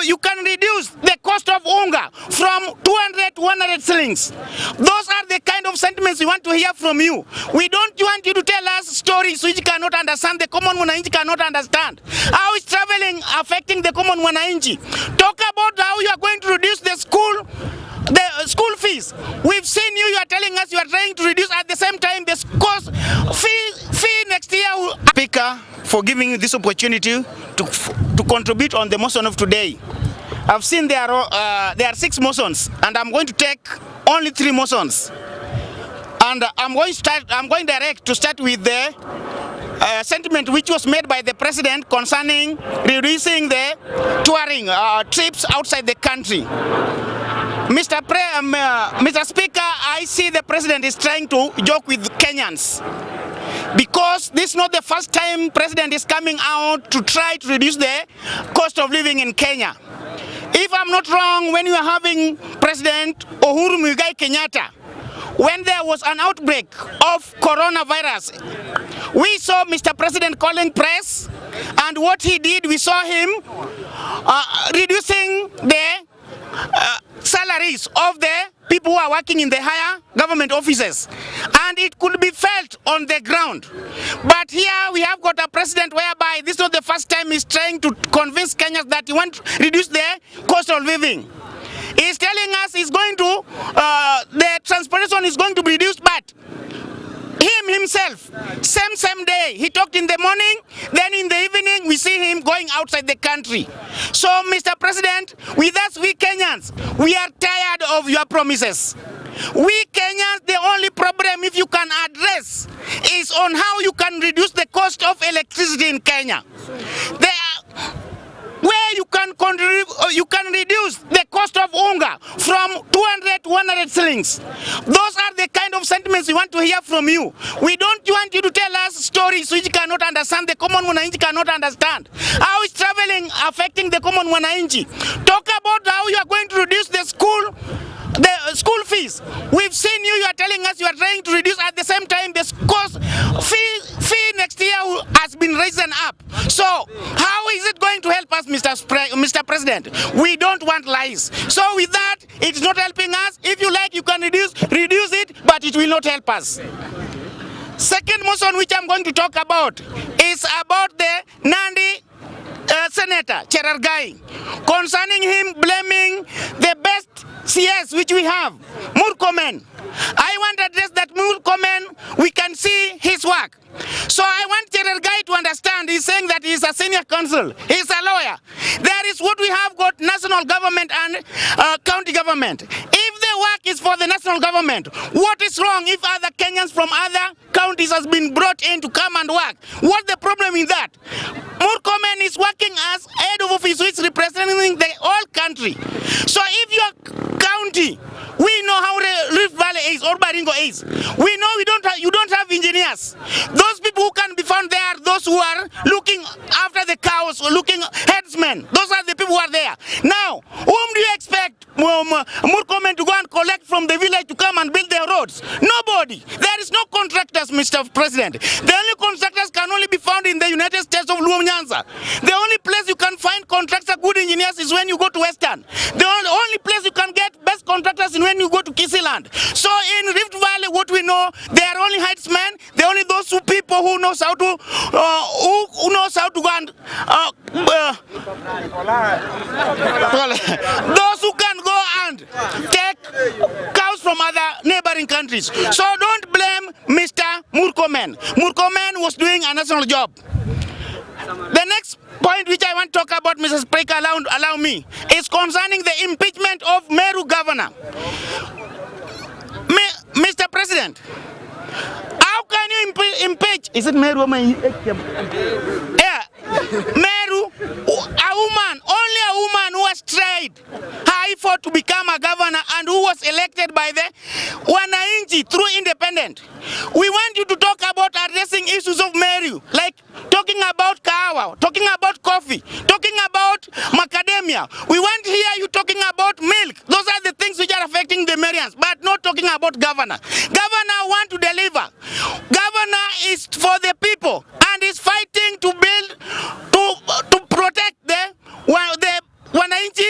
you can reduce the cost of unga from 200 to 100 shillings. Those are the kind of sentiments we want to hear from you. We don't want you to tell us stories which cannot understand, the common mwananchi cannot understand. How is traveling affecting the common mwananchi? Talk about how you are going to reduce the school fees. We've seen you are telling us you are trying to reduce, at the same time the cost fee next year. Speaker, for giving you this opportunity to contribute on the motion of today. I've seen there are 6 motions, and I'm going to take only 3 motions. And I'm going direct to start with the sentiment which was made by the President concerning reducing the touring trips outside the country. Mr. Speaker, I see the President is trying to joke with Kenyans, because this is not the first time President is coming out to try to reduce the cost of living in Kenya. If I'm not wrong, when you are having President Uhuru Kenyatta, when there was an outbreak of coronavirus, we saw Mr. President calling press, and what he did, we saw him reducing the salaries of the people who are working in the higher government offices, and it could be felt on the ground. But here we have got a president whereby this is not the first time he's trying to convince Kenyans that he wants to reduce the cost of living. He's telling us he's going to, the transportation is going to be reduced, but himself, same day, he talked in the morning, then in the evening we see him going outside the country. So Mr. President, with us, we Kenyans, we are tired of your promises. We Kenyans, the only problem if you can address is on how you can reduce the cost of electricity in Kenya. Where you can reduce the cost of unga from 200 to 100 shillings. Those are the kind of sentiments we want to hear from you. We don't want you to tell us stories which cannot understand, the common mwananchi cannot understand. How is traveling affecting the common mwananchi? Talk about how you are going to reduce the school fees. We've seen you are telling us you are trying to reduce, at the same time the cost fee next year has been risen up. So how is it going to help us, Mr. President? We don't want lies. So with that, it's not helping us. If you like, you can reduce it, but it will not help us. Second motion which I'm going to talk about is about the Nandi Senator Cherargai, concerning him blaming the best CS which we have, Murkomen. I want to address that Murkomen, we can see his work. So I want Cherargai to understand, he's saying that he's a senior counsel, he's a lawyer. There is what we have got, national government and county government. If the work is for the national government, what is wrong if other Kenyans from other counties has been brought in to come and work? What's the problem in that? Murkomen is working as head of office, which is representing the whole country. So if your county, we know how Rift Valley is or Baringo is. We know you don't have engineers. Those people who can be found there are those who are looking after the cows, or looking headsmen. Those are the people who are there. Now, whom do you expect Murkomen to go and collect from the village to come and build their roads? Nobody. There is no contractors, Mr. President. The only contractors can only be found in the United States of Nyanza. The only place you can find contractors, good engineers, is when you go to Western. The only place you can get best contractors is when you go to Kisiland. So in Rift Valley, what we know, they are only headsmen. They are only those people who knows how to go and those who can go and take cows from other neighboring countries. So don't blame Mr. Murkomen. Murkomen was doing a national job. The next point which I want to talk about, Mrs. Speaker, allow me, is concerning the impeachment of Meru governor. Mr. President, how can you impeach? Is it Meru? Yeah, Meru, a woman, only a woman who has tried high for to become a governor and who was elected by the Wananchi through independent. We want you to talk about addressing issues of Meru, like talking about kahawa, talking about coffee, talking about macadamia. We want to hear you talking about milk. Those are the things which are affecting the Merians, but not talking about governor. Governor want to deliver. Governor is for the people and is fighting to build, to protect the Wananchi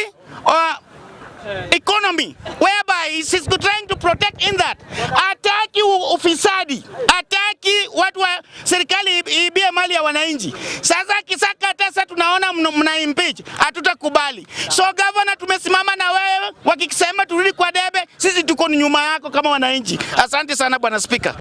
economy whereby he's trying to protect in that. Ataki ufisadi, ataki watu wa serikali ibie mali ya wananchi. Sasa kisaka tesa tunaona mna impeach, hatutakubali. So governor, tumesimama na wewe, wakisema turudi kwa debe, sisi tuko nyuma yako kama wananchi. Asante sana bwana speaker.